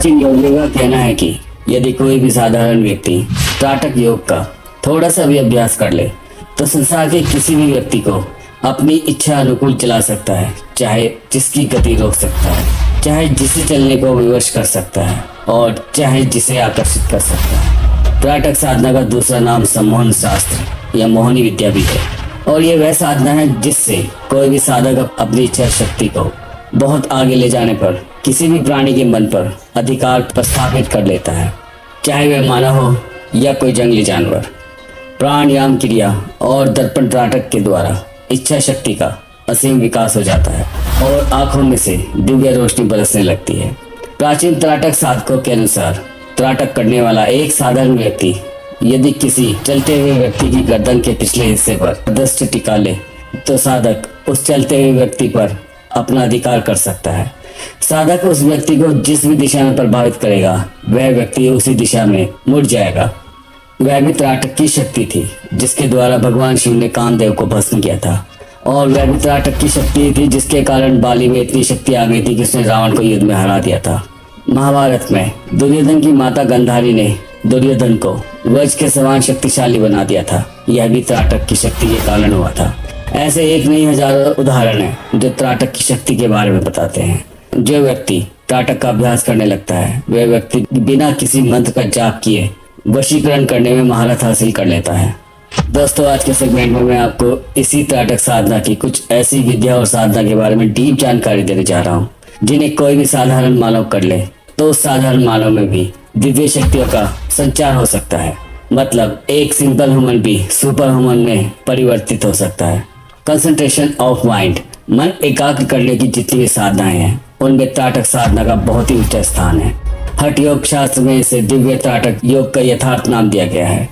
योगियों का कहना है कि यदि कोई भी साधारण व्यक्ति त्राटक योग का थोड़ा सा भी अभ्यास कर ले तो संसार के किसी भी व्यक्ति को अपनी इच्छा अनुकूल चला सकता है, चाहे जिसकी गति रोक सकता है, चाहे जिसे चलने को विवश कर सकता है और चाहे जिसे आकर्षित कर सकता है। त्राटक साधना का दूसरा नाम सम्मोहन शास्त्र या मोहिनी विद्या भी है और ये वह साधना है जिससे कोई भी साधक अपनी इच्छा शक्ति को बहुत आगे ले जाने पर किसी भी प्राणी के मन पर अधिकार प्रस्थापित कर लेता है, चाहे वह मानव हो या कोई जंगली जानवर। प्राणायाम क्रिया और दर्पण त्राटक के द्वारा इच्छा शक्ति का असीम विकास हो जाता है और आंखों में से दिव्य रोशनी बरसने लगती है। प्राचीन त्राटक साधकों के अनुसार त्राटक करने वाला एक साधारण व्यक्ति यदि किसी चलते हुए व्यक्ति की गर्दन के पिछले हिस्से पर दृष्टि टिका ले तो साधक उस चलते हुए व्यक्ति पर अपना अधिकार कर सकता है। साधक उस व्यक्ति को जिस भी दिशा में प्रभावित करेगा वह व्यक्ति उसी दिशा में मुड़ जाएगा। वह भी त्राटक की शक्ति थी जिसके द्वारा भगवान शिव ने कामदेव को भस्म किया था और वह भी त्राटक की शक्ति थी जिसके कारण बाली में इतनी शक्ति आ गई थी कि उसने रावण को युद्ध में हरा दिया था। महाभारत में दुर्योधन की माता गांधारी ने दुर्योधन को वज्र के समान शक्तिशाली बना दिया था। यह भी त्राटक की शक्ति के कारण हुआ था। ऐसे एक नहीं हजारों उदाहरण हैं जो त्राटक की शक्ति के बारे में बताते हैं। जो व्यक्ति त्राटक का अभ्यास करने लगता है वह व्यक्ति बिना किसी मंत्र का जाप किए वशीकरण करने में महारत हासिल कर लेता है। दोस्तों, आज के सेगमेंट में मैं आपको इसी त्राटक साधना की कुछ ऐसी विद्या और साधना के बारे में डीप जानकारी देने जा रहा हूँ जिन्हें कोई भी साधारण मानव कर ले तो उस साधारण मानव में भी दिव्य शक्तियों का संचार हो सकता है। मतलब एक सिंपल ह्यूमन भी सुपर ह्यूमन में परिवर्तित हो सकता है। कंसंट्रेशन ऑफ माइंड, मन एकाग्र करने की जितनी भी साधनाएं हैं उनमें त्राटक साधना का बहुत ही ऊंचा स्थान है। हठ योग शास्त्र में इसे दिव्य त्राटक योग का यथार्थ नाम दिया गया है।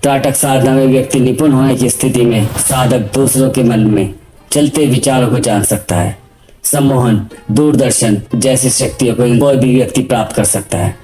त्राटक साधना में व्यक्ति निपुण होने की स्थिति में साधक दूसरों के मन में चलते विचारों को जान सकता है। सम्मोहन, दूरदर्शन जैसी शक्तियों को कोई भी व्यक्ति प्राप्त कर सकता है।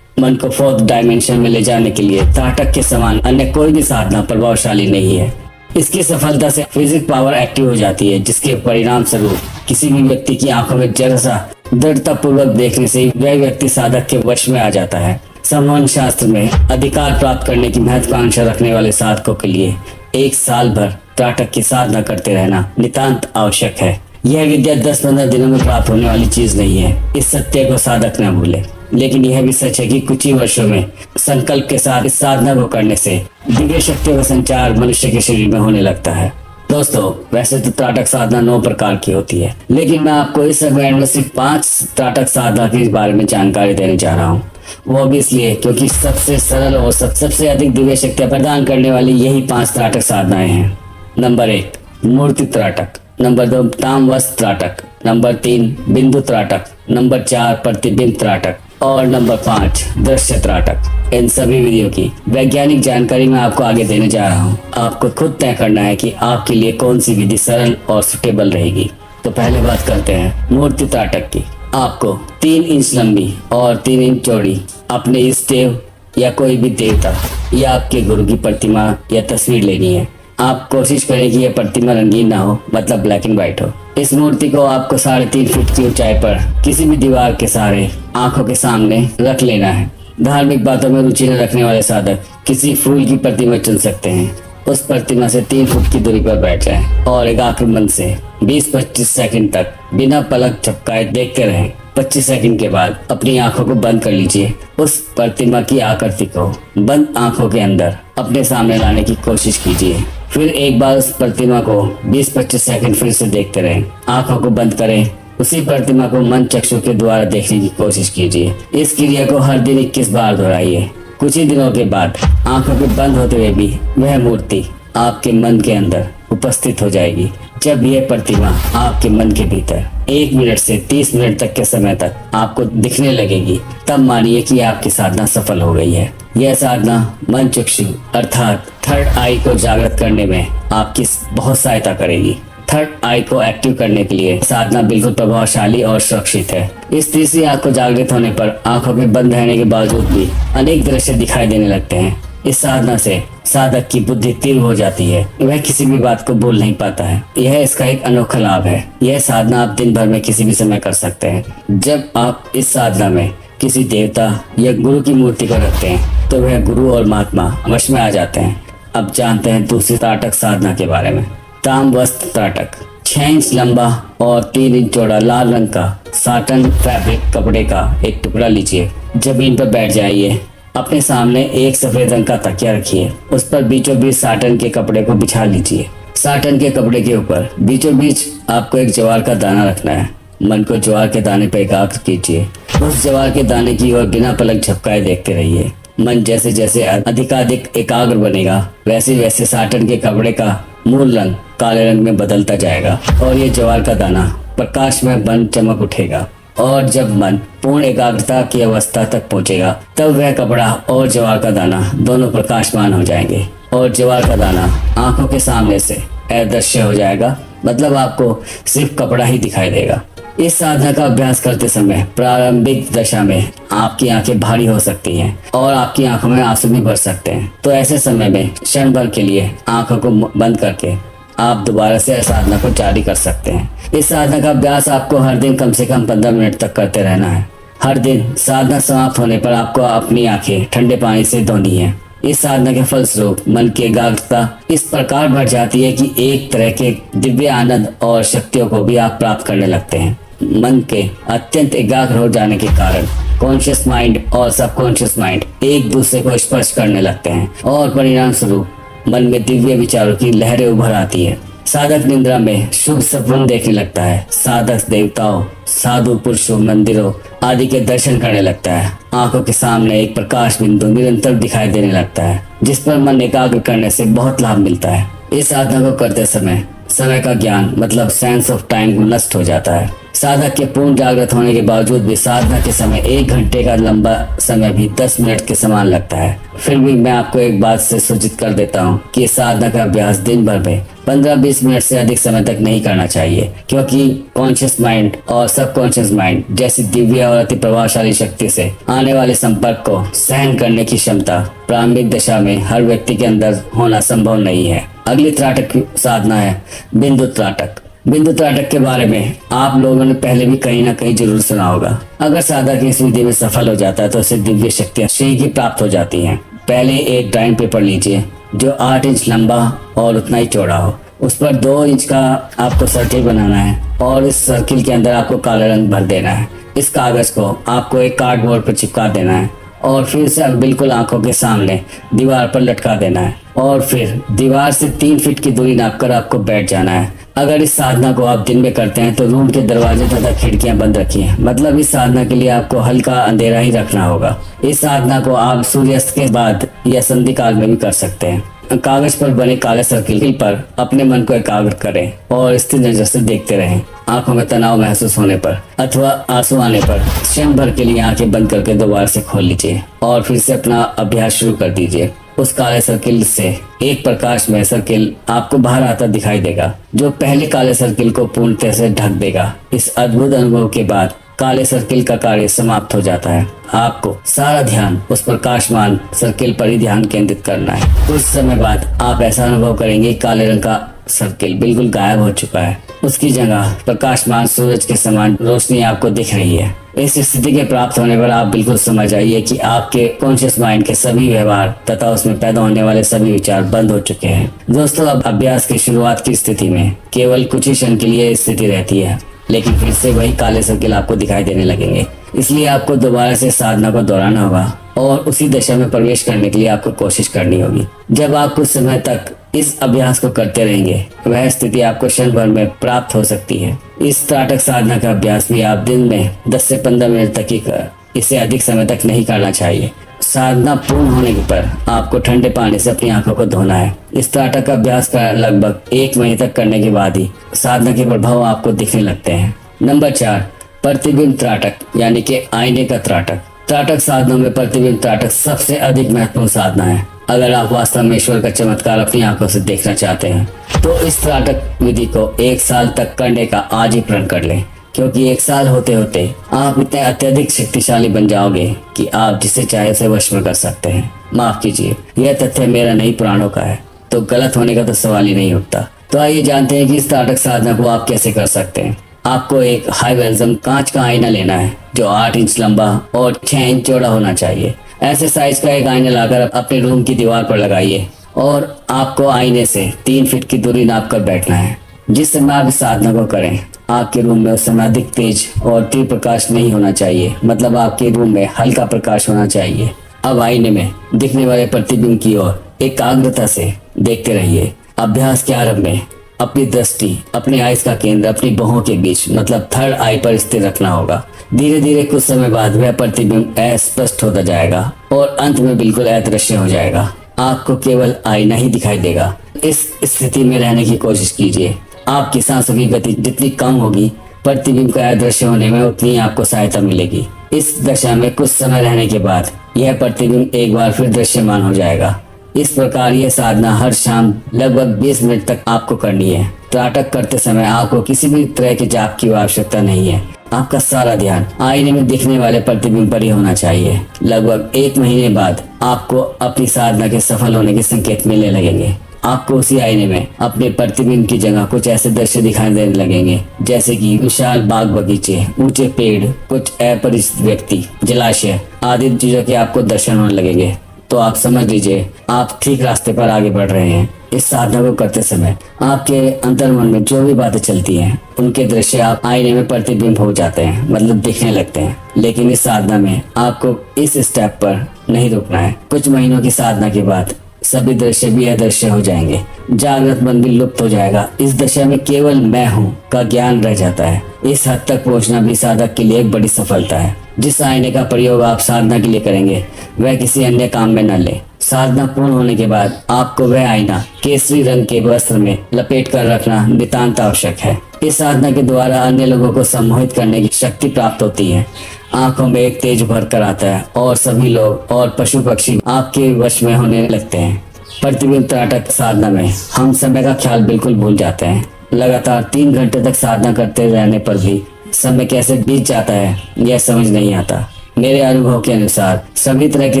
मन को फोर्थ डायमेंशन में ले जाने के लिए त्राटक के समान अन्य कोई भी साधना प्रभावशाली नहीं है। इसकी सफलता से फिजिक पावर एक्टिव हो जाती है जिसके परिणाम स्वरूप किसी भी व्यक्ति की आंखों में जरा सा दृढ़ता पूर्वक देखने से वह व्यक्ति साधक के वश में आ जाता है। सम्मोहन शास्त्र में अधिकार प्राप्त करने की महत्वाकांक्षा रखने वाले साधकों के लिए 1 साल भर त्राटक की साधना करते रहना नितांत आवश्यक है। यह विद्या 10-15 दिनों में प्राप्त होने वाली चीज नहीं है, इस सत्य को साधक न भूले। लेकिन यह भी सच है कि कुछ ही वर्षों में संकल्प के साथ इस साधना को करने से दिव्य शक्तियों का संचार मनुष्य के शरीर में होने लगता है। दोस्तों, वैसे तो त्राटक साधना 9 प्रकार की होती है, लेकिन मैं आपको इस सेगमेंट में सिर्फ 5 त्राटक साधना के बारे में जानकारी देने जा रहा हूँ। वो भी इसलिए क्योंकि सबसे सरल और सबसे अधिक दिव्य शक्तियां प्रदान करने वाली यही 5 त्राटक साधनाएं हैं। नंबर 1 मूर्ति त्राटक, नंबर 2 तामवस्त्र त्राटक, नंबर 3 बिंदु त्राटक, नंबर 4 प्रतिबिंब त्राटक और नंबर 5 दृश्य त्राटक। इन सभी विधियों की वैज्ञानिक जानकारी मैं आपको आगे देने जा रहा हूँ। आपको खुद तय करना है कि आपके लिए कौन सी विधि सरल और सुटेबल रहेगी। तो पहले बात करते हैं मूर्ति त्राटक की। आपको 3 इंच लंबी और 3 इंच चौड़ी अपने इष्ट देव या कोई भी देवता या आपके गुरु की प्रतिमा या तस्वीर लेनी है। आप कोशिश करें कि यह प्रतिमा रंगीन ना हो, मतलब ब्लैक एंड व्हाइट हो। इस मूर्ति को आपको 3.5 फीट की ऊंचाई पर किसी भी दीवार के सहारे आंखों के सामने रख लेना है। धार्मिक बातों में रुचि न रखने वाले साधक किसी फूल की प्रतिमा चुन सकते हैं। उस प्रतिमा से 3 फुट की दूरी पर बैठ जाएं और एकाग्र मन से 20-25 सेकंड तक बिना पलक झपकाए देखते रहें। 25 सेकंड के बाद अपनी आंखों को बंद कर लीजिए। उस प्रतिमा की आकृति को बंद आंखों के अंदर अपने सामने लाने की कोशिश कीजिए। फिर एक बार उस प्रतिमा को 20-25 सेकंड फिर से देखते रहें। आंखों को बंद करें। उसी प्रतिमा को मन चक्षु के द्वारा देखने की कोशिश कीजिए। इस क्रिया को हर दिन 21 बार दोहराइए। कुछ ही दिनों के बाद आंखों के बंद होते हुए भी वह मूर्ति आपके मन के अंदर उपस्थित हो जाएगी। जब यह प्रतिमा आपके मन के भीतर 1 मिनट से 30 मिनट तक के समय तक आपको दिखने लगेगी, तब मानिए कि आपकी साधना सफल हो गई है। यह साधना मन चक्षु अर्थात थर्ड आई को जागृत करने में आपकी बहुत सहायता करेगी। थर्ड आई को एक्टिव करने के लिए साधना बिल्कुल प्रभावशाली और सुरक्षित है। इस तीसरी आंख को जागृत होने पर आंखों के बंद रहने के बावजूद भी अनेक दृश्य दिखाई देने लगते हैं। इस साधना से साधक की बुद्धि तीव्र हो जाती है, वह किसी भी बात को भूल नहीं पाता है। यह इसका एक अनोखा लाभ है। यह साधना आप दिन भर में किसी भी समय कर सकते हैं। जब आप इस साधना में किसी देवता या गुरु की मूर्ति को रखते हैं तो वह गुरु और महात्मा वश में आ जाते हैं। अब जानते हैं दूसरी त्राटक साधना के बारे में। ताम वस्त्र त्राटक। 6 इंच लंबा और 3 इंच चौड़ा लाल रंग का साटन फैब्रिक कपड़े का एक टुकड़ा लीजिए। जमीन पर बैठ जाइए। अपने सामने एक सफेद रंग का तकिया रखिए। उस पर बीचों बीच साटन के कपड़े को बिछा लीजिए। साटन के कपड़े के ऊपर बीचों बीच आपको एक ज्वार का दाना रखना है। मन को ज्वार के दाने पर एकाग्र कीजिए। उस ज्वार के दाने की ओर बिना पलक झपकाए देखते रहिए। मन जैसे जैसे अधिकाधिक एकाग्र बनेगा वैसे वैसे साटन के कपड़े का मूल रंग काले रंग में बदलता जाएगा और ये ज्वार का दाना प्रकाश में बन चमक उठेगा। और जब मन पूर्ण एकाग्रता की अवस्था तक पहुंचेगा तब वह कपड़ा और ज्वार का दाना दोनों प्रकाशमान हो जाएंगे और ज्वार का दाना आंखों के सामने से अदृश्य हो जाएगा। मतलब आपको सिर्फ कपड़ा ही दिखाई देगा। इस साधना का अभ्यास करते समय प्रारंभिक दशा में आपकी आंखें भारी हो सकती हैं और आपकी आंखों में आंसू भी भर सकते हैं। तो ऐसे समय में क्षण भर के लिए आंखों को बंद करके आप दोबारा से साधना को जारी कर सकते हैं। इस साधना का अभ्यास आपको हर दिन कम से कम 15 मिनट तक करते रहना है। हर दिन साधना समाप्त होने पर आपको अपनी आंखें ठंडे पानी से धोनी है। इस साधना के फलस्वरूप मन की एकाग्रता इस प्रकार बढ़ जाती है कि एक तरह के दिव्य आनंद और शक्तियों को भी आप प्राप्त करने लगते हैं। मन के अत्यंत एकाग्र हो जाने के कारण कॉन्शियस माइंड और सबकॉन्शियस माइंड एक दूसरे को स्पर्श करने लगते हैं और परिणाम स्वरूप मन में दिव्य विचारों की लहरें उभर आती है। साधक निद्रा में शुभ सपन देखने लगता है। साधक देवताओं, साधु पुरुषों, मंदिरों आदि के दर्शन करने लगता है। आंखों के सामने एक प्रकाश बिंदु निरंतर दिखाई देने लगता है जिस पर मन एकाग्र करने से बहुत लाभ मिलता है। इस साधना को करते समय का ज्ञान मतलब सेंस ऑफ टाइम नष्ट हो जाता है। साधक के पूर्ण जागृत होने के बावजूद भी साधना के समय 1 घंटे का लंबा समय भी 10 मिनट के समान लगता है। फिर भी मैं आपको एक बात से सूचित कर देता हूँ कि साधना का अभ्यास दिन भर में 15-20 मिनट से अधिक समय तक नहीं करना चाहिए, क्योंकि कॉन्शियस माइंड और सबकॉन्शियस माइंड जैसी दिव्य और अति प्रभावशाली शक्ति से आने वाले संपर्क को सहन करने की क्षमता प्रारंभिक दशा में हर व्यक्ति के अंदर होना संभव नहीं है। अगली त्राटक की साधना है बिंदु त्राटक। बिंदु त्राटक के बारे में आप लोगों ने पहले भी कहीं ना कहीं जरूर सुना होगा। अगर साधक इस विधि में सफल हो जाता है तो उसे दिव्य शक्तियां शीघ्र ही प्राप्त हो जाती हैं। पहले एक ड्राइंग पेपर लीजिए जो 8 इंच लंबा और उतना ही चौड़ा हो। उस पर 2 इंच का आपको सर्किल बनाना है और इस सर्किल के अंदर आपको काला रंग भर देना है। इस कागज को आपको एक कार्डबोर्ड पर चिपका देना है और फिर से बिल्कुल आंखों के सामने दीवार पर लटका देना है और फिर दीवार से 3 फीट की दूरी नापकर आपको बैठ जाना है। अगर इस साधना को आप दिन में करते हैं तो रूम के दरवाजे तथा खिड़कियां बंद रखिए। मतलब इस साधना के लिए आपको हल्का अंधेरा ही रखना होगा। इस साधना को आप सूर्यास्त के बाद या संधि काल में भी कर सकते हैं। कागज पर बने काले सर्किल पर अपने मन को एकाग्र करें और स्थिर नजर से देखते रहें। आंखों में तनाव महसूस होने पर अथवा आंसू आने पर क्षण भर के लिए आंखें बंद करके दोबारा से खोल लीजिए और फिर से अपना अभ्यास शुरू कर दीजिए। उस काले सर्किल से एक प्रकाशमय सर्किल आपको बाहर आता दिखाई देगा जो पहले काले सर्किल को पूर्णतः से ढक देगा। इस अद्भुत अनुभव के बाद काले सर्किल का कार्य समाप्त हो जाता है। आपको सारा ध्यान उस प्रकाशमान सर्किल पर ही ध्यान केंद्रित करना है। कुछ समय बाद आप ऐसा अनुभव करेंगे काले रंग का सर्किल बिल्कुल गायब हो चुका है। उसकी जगह प्रकाशमान सूरज के समान रोशनी आपको दिख रही है। इस स्थिति के प्राप्त होने पर आप बिल्कुल समझ जाइए कि आपके कॉन्शियस माइंड के सभी व्यवहार तथा उसमें पैदा होने वाले सभी विचार बंद हो चुके हैं। दोस्तों, अब अभ्यास की शुरुआत की स्थिति में केवल कुछ ही क्षण के लिए स्थिति रहती है, लेकिन फिर से वही काले सर्किल आपको दिखाई देने लगेंगे। इसलिए आपको दोबारा से साधना को दोहराना होगा और उसी दशा में प्रवेश करने के लिए आपको कोशिश करनी होगी। जब आप कुछ समय तक इस अभ्यास को करते रहेंगे वह स्थिति आपको क्षण भर में प्राप्त हो सकती है। इस त्राटक साधना का अभ्यास भी आप दिन में 10 से 15 मिनट तक ही कर, इसे अधिक समय तक नहीं करना चाहिए। साधना पूर्ण होने पर आपको ठंडे पानी से अपनी आंखों को धोना है। इस त्राटक का अभ्यास का लगभग 1 महीने तक करने के बाद ही साधना के प्रभाव आपको दिखने लगते हैं। नंबर 4, प्रतिबिंब त्राटक यानी कि आईने का त्राटक। त्राटक साधनों में प्रतिबिंब त्राटक सबसे अधिक महत्वपूर्ण साधना है। अगर आप वास्तव में ईश्वर का चमत्कार अपनी आंखों से देखना चाहते हैं तो इस त्राटक विधि को 1 साल तक करने का आज ही प्रण कर लें, क्योंकि 1 साल होते होते आप इतने अत्यधिक शक्तिशाली बन जाओगे कि आप जिसे चाहे उसे वश में कर सकते हैं। माफ कीजिए, यह तथ्य मेरा नहीं पुराणों का है, तो गलत होने का तो सवाल ही नहीं उठता। तो आइए जानते हैं कि इस त्राटक साधना को आप कैसे कर सकते हैं। आपको एक हाई वैल्यूम कांच का आईना लेना है जो 8 इंच लंबा और 6 इंच चौड़ा होना चाहिए। ऐसे साइज का एक आईना लाकर अपने रूम की दीवार पर लगाइए और आपको आईने से 3 फीट की दूरी नाप कर बैठना है। जिस समय आप इस साधना को करें, आपके रूम में उस समय अधिक तेज और तीव्र प्रकाश नहीं होना चाहिए, मतलब आपके रूम में हल्का प्रकाश होना चाहिए। अब आईने में दिखने वाले प्रतिबिंब की ओर एकाग्रता से देखते रहिए। अभ्यास के आरंभ में अपनी दृष्टि अपने आइस का केंद्र अपनी बाहों के बीच मतलब थर्ड आई पर स्थिर रखना होगा। धीरे धीरे कुछ समय बाद वह प्रतिबिंब अस्पष्ट होता जाएगा और अंत में बिल्कुल अदृश्य हो जाएगा। आपको केवल आईना ही दिखाई देगा। इस स्थिति में रहने की कोशिश कीजिए। आपकी सांसों की गति जितनी कम होगी, प्रतिबिंब का अदृश्य होने में उतनी आपको सहायता मिलेगी। इस दशा में कुछ समय रहने के बाद यह प्रतिबिंब एक बार फिर दृश्यमान हो जाएगा। इस प्रकार यह साधना हर शाम लगभग 20 मिनट तक आपको करनी है। त्राटक करते समय आपको किसी भी तरह के जाप की आवश्यकता नहीं है। आपका सारा ध्यान आईने में दिखने वाले प्रतिबिंब पर ही होना चाहिए। लगभग 1 महीने बाद आपको अपनी साधना के सफल होने के संकेत मिलने लगेंगे। आपको उसी आईने में अपने प्रतिबिंब की जगह कुछ ऐसे दृश्य दिखाई देने लगेंगे जैसे कि विशाल बाग बगीचे, ऊंचे पेड़, कुछ अपरिचित व्यक्ति, जलाशय आदि चीजों के आपको दर्शन होने लगेंगे। तो आप समझ लीजिए आप ठीक रास्ते पर आगे बढ़ रहे हैं। इस साधना को करते समय आपके अंतर्मन में जो भी बातें चलती हैं उनके दृश्य आप आईने में प्रतिबिंब हो जाते हैं, मतलब दिखने लगते हैं। लेकिन इस साधना में आपको इस स्टेप पर नहीं रुकना है। कुछ महीनों की साधना के बाद सभी दृश्य भी अदृश्य हो जाएंगे, जागृत मन भी लुप्त हो जाएगा। इस दशा में केवल मैं हूँ का ज्ञान रह जाता है। इस हद तक पहुँचना भी साधक के लिए एक बड़ी सफलता है। जिस आईने का प्रयोग आप साधना के लिए करेंगे वह किसी अन्य काम में न ले। साधना पूर्ण होने के बाद आपको वह आईना केसरी रंग के वस्त्र में लपेट कर रखना नितांत आवश्यक है। इस साधना के द्वारा अन्य लोगों को सम्मोहित करने की शक्ति प्राप्त होती है। आंखों में एक तेज भर कर आता है और सभी लोग और पशु पक्षी आपके वश में होने लगते हैं। प्रतिबिंब त्राटक साधना में हम समय का ख्याल बिल्कुल भूल जाते हैं। लगातार 3 घंटे तक साधना करते रहने पर भी समय कैसे बीत जाता है यह समझ नहीं आता। मेरे अनुभव के अनुसार सभी तरह की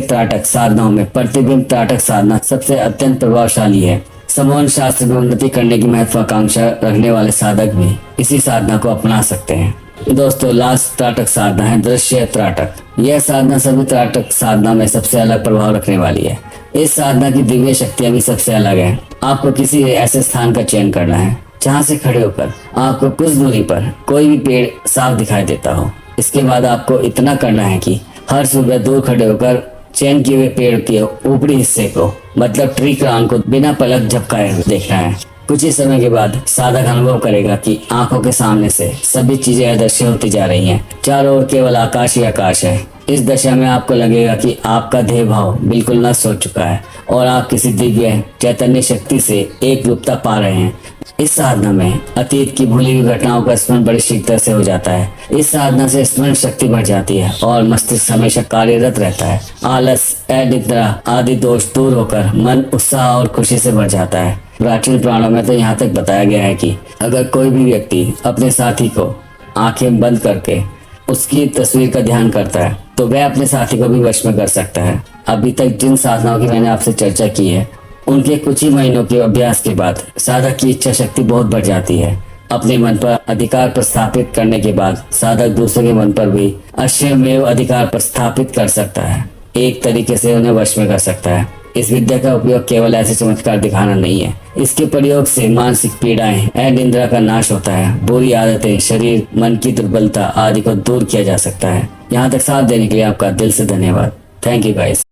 त्राटक साधनाओं में प्रतिबिंब त्राटक साधना सबसे अत्यंत प्रभावशाली है। समोहन शास्त्र में उन्नति करने की महत्वाकांक्षा रखने वाले साधक भी इसी साधना को अपना सकते हैं। दोस्तों, लास्ट त्राटक साधना है दृश्य त्राटक। यह साधना सभी त्राटक साधना में सबसे अलग प्रभाव रखने वाली है। इस साधना की दिव्य शक्तियां भी सबसे अलग है। आपको किसी ऐसे स्थान का चयन करना है जहाँ से खड़े होकर आपको कुछ दूरी पर कोई भी पेड़ साफ दिखाई देता हो। इसके बाद आपको इतना करना है कि हर सुबह दूर खड़े होकर चयन किए हुए पेड़ के ऊपरी हिस्से को मतलब ट्री क्राउन को बिना पलक झपकाए हुए देखना है। कुछ ही समय के बाद साधक अनुभव करेगा कि आंखों के सामने से सभी चीजें अदृश्य होती जा रही हैं। चारों ओर केवल आकाश ही आकाश है। इस दशा में आपको लगेगा कि आपका देह भाव बिल्कुल नष्ट हो चुका है और आप किसी दिव्य चैतन्य शक्ति से एक रूपता पा रहे हैं। इस साधना में अतीत की भूली हुई घटनाओं का स्मरण बड़ी शीघ्रता से हो जाता है। इस साधना से स्मरण शक्ति बढ़ जाती है और मस्तिष्क हमेशा कार्यरत रहता है। आलस, अनिद्रा आदि दोष दूर होकर मन उत्साह और खुशी से भर जाता है। प्राचीन पुराणों में तो यहाँ तक बताया गया है कि अगर कोई भी व्यक्ति अपने साथी को आंखें बंद करके उसकी तस्वीर का ध्यान करता है तो वह अपने साथी को भी वश में कर सकता है। अभी तक जिन साधनाओं की मैंने आपसे चर्चा की है उनके कुछ ही महीनों के अभ्यास के बाद साधक की इच्छा शक्ति बहुत बढ़ जाती है। अपने मन पर अधिकार प्रस्थापित करने के बाद साधक दूसरे के मन पर भी अश्वमेव अधिकार प्रस्थापित कर सकता है। एक तरीके से उन्हें वश में कर सकता है। इस विद्या का उपयोग केवल ऐसे चमत्कार दिखाना नहीं है। इसके प्रयोग से मानसिक पीड़ाएं एवं निंद्रा का नाश होता है। बुरी आदतें, शरीर, मन की दुर्बलता आदि को दूर किया जा सकता है। यहाँ तक साथ देने के लिए आपका दिल से धन्यवाद। Thank you guys.